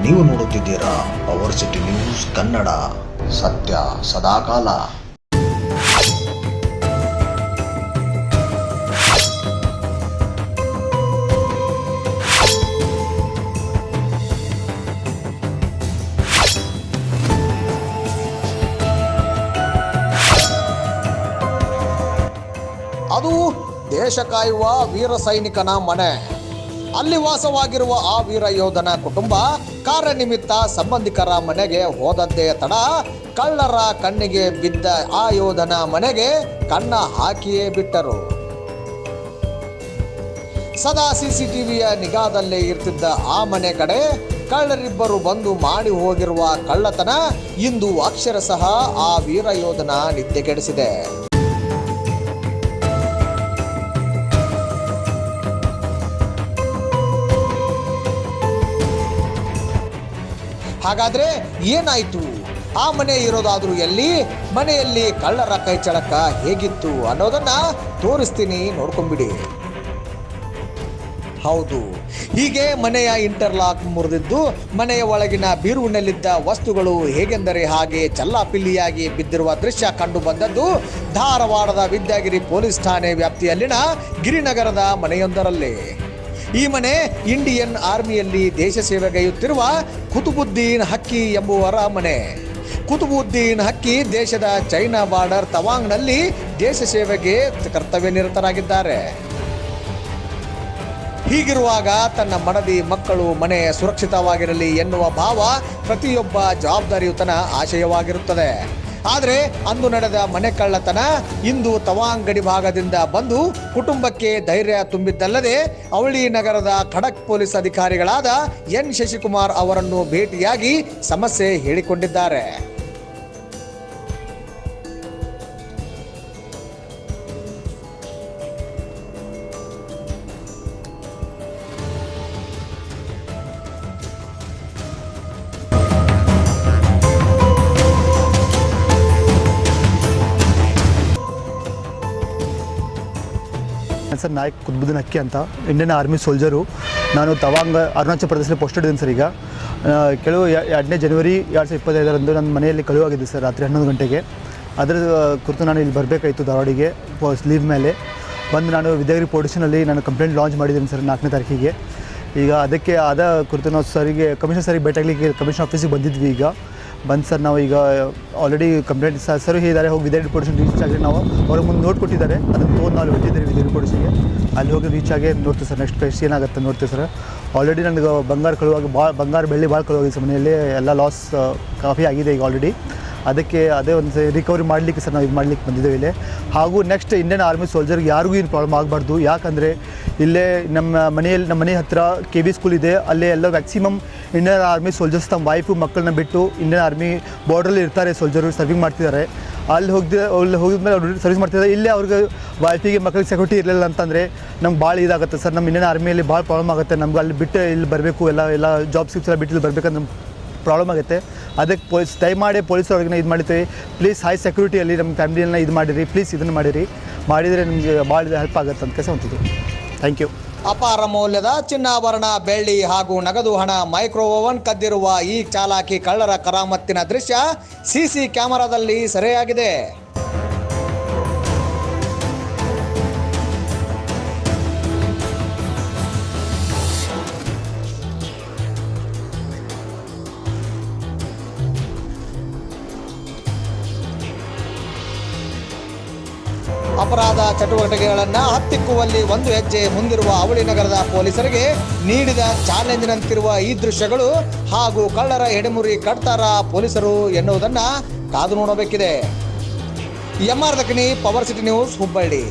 ನೀವು ನೋಡುತ್ತಿದ್ದೀರಾ power City news Kannada, ಸತ್ಯ ಸದಾಕಾಲ. ಅದು ದೇಶ ಕಾಯುವ ವೀರ ಸೈನಿಕನ ಮನೆ. ಅಲ್ಲಿ ವಾಸವಾಗಿರುವ ಆ ವೀರ ಯೋಧನ ಕುಟುಂಬ ಕಾರ್ಯನಿಮಿತ್ತ ಸಂಬಂಧಿಕರ ಮನೆಗೆ ಹೋದದ್ದೇ ತಡ ಕಳ್ಳರ ಕಣ್ಣಿಗೆ ಬಿದ್ದ ಆ ಯೋಧನ ಮನೆಗೆ ಕಣ್ಣ ಹಾಕಿಯೇ ಬಿಟ್ಟರು. ಸದಾ ಸಿಸಿಟಿವಿಯ ನಿಗಾದಲ್ಲೇ ಇರ್ತಿದ್ದ ಆ ಮನೆ ಕಡೆ ಕಳ್ಳರಿಬ್ಬರು ಬಂದು ಮಾಡಿ ಹೋಗಿರುವ ಕಳ್ಳತನ ಇಂದು ಅಕ್ಷರಶಃ ಆ ವೀರ ಯೋಧನ ನಿದ್ದೆಗೆಡಿಸಿದೆ. ಹಾಗಾದ್ರೆ ಏನಾಯ್ತು? ಆ ಮನೆ ಇರೋದಾದ್ರೂ ಎಲ್ಲಿ? ಮನೆಯಲ್ಲಿ ಕಳ್ಳರ ಕೈಚಳಕ ಹೇಗಿತ್ತು ಅನ್ನೋದನ್ನ ತೋರಿಸ್ತೀನಿ, ನೋಡ್ಕೊಂಡ್ಬಿಡಿ. ಹೌದು, ಹೀಗೆ ಮನೆಯ ಇಂಟರ್ಲಾಕ್ ಮುರಿದಿದ್ದು ಮನೆಯ ಒಳಗಿನ ಬೀರುವಿನಲ್ಲಿದ್ದ ವಸ್ತುಗಳು ಹೇಗೆಂದರೆ ಹಾಗೆ ಚಲ್ಲಾಪಿಲ್ಲಿಯಾಗಿ ಬಿದ್ದಿರುವ ದೃಶ್ಯ ಕಂಡು ಬಂದದ್ದು ಧಾರವಾಡದ ವಿದ್ಯಾಗಿರಿ ಪೊಲೀಸ್ ಠಾಣೆ ವ್ಯಾಪ್ತಿಯಲ್ಲಿನ ಗಿರಿನಗರದ ಮನೆಯೊಂದರಲ್ಲಿ. ಈ ಮನೆ ಇಂಡಿಯನ್ ಆರ್ಮಿಯಲ್ಲಿ ದೇಶ ಸೇವೆಗೈಯುತ್ತಿರುವ ಕುತುಬುದ್ದೀನ್ ಹಕ್ಕಿ ಎಂಬುವರ ಮನೆ. ಕುತುಬುದ್ದೀನ್ ಹಕ್ಕಿ ದೇಶದ ಚೈನಾ ಬಾರ್ಡರ್ ತವಾಂಗ್ನಲ್ಲಿ ದೇಶ ಸೇವೆಗೆ ಕರ್ತವ್ಯ ನಿರತರಾಗಿದ್ದಾರೆ. ಹೀಗಿರುವಾಗ ತನ್ನ ಮಡದಿ ಮಕ್ಕಳು ಮನೆ ಸುರಕ್ಷಿತವಾಗಿರಲಿ ಎನ್ನುವ ಭಾವ ಪ್ರತಿಯೊಬ್ಬ ಜವಾಬ್ದಾರಿಯುತನ ಆಶಯವಾಗಿರುತ್ತದೆ. ಆದರೆ ಅಂದು ನಡೆದ ಮನೆ ಕಳ್ಳತನ ಇಂದು ತವಾಂಗ್ ಗಡಿ ಭಾಗದಿಂದ ಬಂದು ಕುಟುಂಬಕ್ಕೆ ಧೈರ್ಯ ತುಂಬಿದ್ದಲ್ಲದೆ ಅವಳಿ ನಗರದ ಖಡಕ್ ಪೊಲೀಸ್ ಅಧಿಕಾರಿಗಳಾದ ಎನ್ ಶಶಿಕುಮಾರ್ ಅವರನ್ನು ಭೇಟಿಯಾಗಿ ಸಮಸ್ಯೆ ಹೇಳಿಕೊಂಡಿದ್ದಾರೆ. ಸರ್, ನಾಯಕ್ ಕುತುಬುದ್ದೀನ್ ಹಕ್ಕಿ ಅಂತ, ಇಂಡಿಯನ್ ಆರ್ಮಿ ಸೋಲ್ಜರು. ನಾನು ತವಾಂಗ್ ಅರುಣಾಚಲ ಪ್ರದೇಶದಲ್ಲಿ ಪೋಸ್ಟೆಡ್ ಇದ್ದೀನಿ ಸರ್. ಈಗ ಕೆಲವು 2ನೇ ಜನವರಿ 2025 ನನ್ನ ಮನೆಯಲ್ಲಿ ಕಳುವಾಗಿದ್ದೆ ಸರ್, ರಾತ್ರಿ 11 ಗಂಟೆಗೆ. ಅದರ ಕುರಿತು ನಾನು ಇಲ್ಲಿ ಬರಬೇಕಾಯಿತು ಧಾರವಾಡಿಗೆ ಲೀವ್ ಮೇಲೆ. ಬಂದು ನಾನು ವಿದ್ಯಾಗಿರಿ ಪೊಲೀಸ್ನಲ್ಲಿ ನಾನು ಕಂಪ್ಲೇಂಟ್ ಲಾಂಚ್ ಮಾಡಿದ್ದೀನಿ ಸರ್ 4ನೇ ತಾರೀಕಿಗೆ. ಈಗ ಅದಕ್ಕೆ ಆದ ಕುರಿತು ನಾವು ಸರಿಗೆ ಕಮಿಷನರ್ ಸರಿಗೆ ಭೇಟಿಯಾಗಲಿಕ್ಕೆ ಕಮಿಷನ್ ಆಫೀಸಿಗೆ ಬಂದಿದ್ವಿ. ಈಗ ಬಂದು ಸರ್ ನಾವು ಈಗ ಆಲ್ರೆಡಿ ಕಂಪ್ಲೇಂಟ್ ಸರ್ ಹೇಳಿದ್ದಾರೆ, ಹೋಗಿ ವಿದ್ಯಾರ್ಥಿ ಪೊಲೀಸ್ ರೀಚ್ ಆಗಿ ನಾವು ಅವ್ರಿಗೆ ಮುಂದೆ ನೋಟ್ ಕೊಟ್ಟಿದ್ದಾರೆ, ಅದನ್ನು ತೊಗೊಂಡು ನಾವು ಹೊಟ್ಟಿದ್ದೀರಿ ವಿದ್ಯಾರ್ಥಿ ಪೊಲೀಸಿಗೆ. ಅಲ್ಲಿ ಹೋಗಿ ರೀಚ್ ಆಗಿ ನೋಡ್ತೀವಿ ಸರ್, ನೆಕ್ಸ್ಟ್ ಪ್ಲೇಸ್ ಏನಾಗುತ್ತೆ ನೋಡ್ತೀವಿ ಸರ್. ಆಲ್ರೆಡಿ ನನಗೆ ಬಂಗಾರ ಬೆಳ್ಳಿ ಭಾಳ ಕಳುವಾಗಿದೆ ಸರ್, ಮನೆಯಲ್ಲಿ ಎಲ್ಲ ಲಾಸ್ ಕಾಫಿ ಆಗಿದೆ ಈಗ ಆಲ್ರೆಡಿ. ಅದಕ್ಕೆ ಅದೇ ಒಂದು ರಿಕವರಿ ಮಾಡಲಿಕ್ಕೆ ಸರ್ ನಾವು ಇದು ಮಾಡಲಿಕ್ಕೆ ಬಂದಿದ್ದೇವೆ ಇಲ್ಲಿ. ಹಾಗೂ ನೆಕ್ಸ್ಟ್ ಇಂಡಿಯನ್ ಆರ್ಮಿ ಸೋಲ್ಜರ್ಗೆ ಯಾರಿಗೂ ಏನು ಪ್ರಾಬ್ಲಮ್ ಆಗಬಾರ್ದು. ಯಾಕಂದರೆ ಇಲ್ಲೇ ನಮ್ಮ ಮನೆ ಹತ್ತಿರ KV ಸ್ಕೂಲ್ ಇದೆ. ಅಲ್ಲೇ ಎಲ್ಲ ಮ್ಯಾಕ್ಸಿಮಮ್ ಇಂಡಿಯನ್ ಆರ್ಮಿ ಸೋಲ್ಜರ್ಸ್ ತಮ್ಮ ವೈಫು ಮಕ್ಕಳನ್ನ ಬಿಟ್ಟು ಇಂಡಿಯನ್ ಆರ್ಮಿ ಬಾರ್ಡ್ರಲ್ಲಿ ಇರ್ತಾರೆ, ಸೋಲ್ಜರು ಸರ್ವಿಂಗ್ ಮಾಡ್ತಿದ್ದಾರೆ. ಅಲ್ಲಿ ಹೋಗಿದ್ಮೇಲೆ ಅವ್ರು ಸರ್ವಿಸ್ ಮಾಡ್ತಿದ್ದಾರೆ. ಇಲ್ಲೇ ಅವ್ರಿಗೆ ವೈಫಿಗೆ ಮಕ್ಕಳಿಗೆ ಸೆಕ್ಯೂರಿಟಿ ಇರಲಿಲ್ಲ ಅಂತಂದರೆ ನಮ್ಗೆ ಭಾಳ ಇದಾಗುತ್ತೆ ಸರ್. ನಮ್ಮ ಇಂಡಿಯನ್ ಆರ್ಮಿಯಲ್ಲಿ ಭಾಳ ಪ್ರಾಬ್ಲಮ್ ಆಗುತ್ತೆ. ನಮ್ಗೆ ಅಲ್ಲಿ ಬಿಟ್ಟು ಇಲ್ಲಿ ಬರಬೇಕು, ಎಲ್ಲ ಜಾಬ್ ಸ್ಕಿಪ್ಸ್ ಎಲ್ಲ ಬಿಟ್ಟು ಇಲ್ಲಿ ಬರಬೇಕಂದ್ರೆ ಪ್ರಾಬ್ಲಮ್ ಆಗುತ್ತೆ. ಅದಕ್ಕೆ ದಯಮಾಡಿ ಪೊಲೀಸವ್ರಿಗೆ ಇದು ಮಾಡ್ತೀವಿ, ಪ್ಲೀಸ್ ಹೈ ಸೆಕ್ಯೂರಿಟಿಯಲ್ಲಿ ನಮ್ಮ ಫ್ಯಾಮಿಲಿಯನ್ನ ಇದು ಮಾಡಿರಿ, ಪ್ಲೀಸ್ ಇದನ್ನು ಮಾಡಿದರೆ ನಿಮಗೆ ಭಾಳ ಹೆಲ್ಪ್ ಆಗುತ್ತೆ ಅಂತ ಕೆಲಸ ಹೊಂತಿದ್ದು. Thank you. ಅಪಾರ ಮೌಲ್ಯದ ಚಿನ್ನಾಭರಣ, ಬೆಳ್ಳಿ ಹಾಗೂ ನಗದು ಹಣ, ಮೈಕ್ರೋ ಓವನ್ ಕದ್ದಿರುವ ಈ ಚಾಲಾಕಿ ಕಳ್ಳರ ಕರಾಮತ್ತಿನ ದೃಶ್ಯ CC ಕ್ಯಾಮೆರಾದಲ್ಲಿ ಸೆರೆಯಾಗಿದೆ. ಅಪರಾಧ ಚಟುವಟಿಕೆಗಳನ್ನು ಹತ್ತಿಕ್ಕುವಲ್ಲಿ ಒಂದು ಹೆಜ್ಜೆ ಮುಂದಿರುವ ಅವಳಿ ನಗರದ ಪೊಲೀಸರಿಗೆ ನೀಡಿದ ಚಾಲೆಂಜ್ನಂತಿರುವ ಈ ದೃಶ್ಯಗಳು ಹಾಗೂ ಕಳ್ಳರ ಎಡೆಮುರಿ ಕಟ್ತಾರ ಪೊಲೀಸರು ಎನ್ನುವುದನ್ನು ಕಾದು ನೋಡಬೇಕಿದೆ. MR Dakkani, Power City News, Hubballi.